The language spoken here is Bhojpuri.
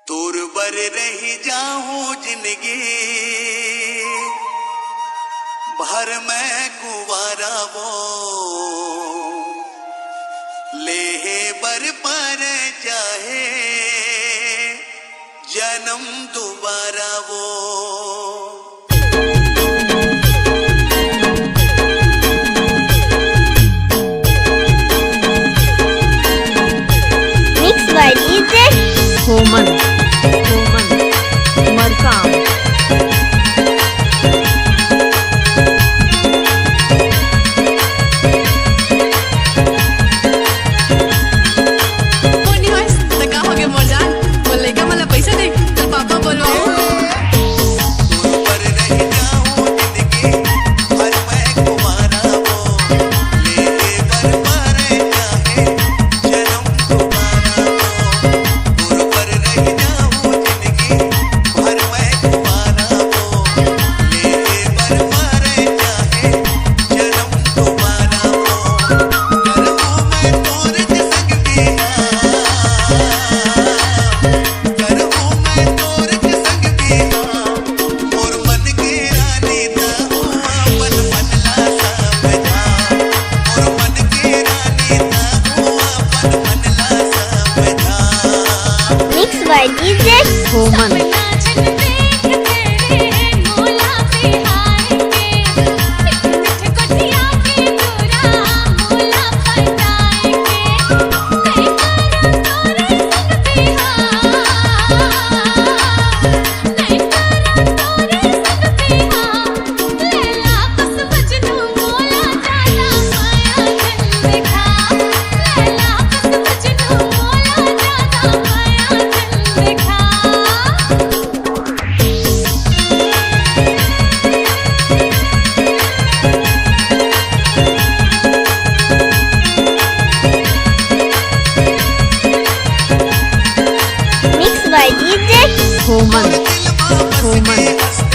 दूर बर रही जाऊं जिंदगी भर मैं कुंवारा वो ले बर पर चाहे जन्म दोबारा वो Mixed by DJ Homan Markam कोणी होयस तर का होगे मोर जान बोलले का मला पैसा दे तर पापा बोलवा दूर पर रही जाऊं जिंदगी भर मैं कुंवारा वो ले बर पर चाहे जन्म दोबारा वो दूर पर रही जाऊं जिंदगी भर मैं कुंवारा वो ले बर पर चाहे जन्म दोबारा वो करूं मैं तोरे संग बिहार करूं मैं तोरे संग बिहार मोर मन के रानी दा अपन मन ला समझा मोर मन के रानी दा अपन मन ला समझा Mixed by DJ Homan Mixed by DJ Homan दिल में बस के हंस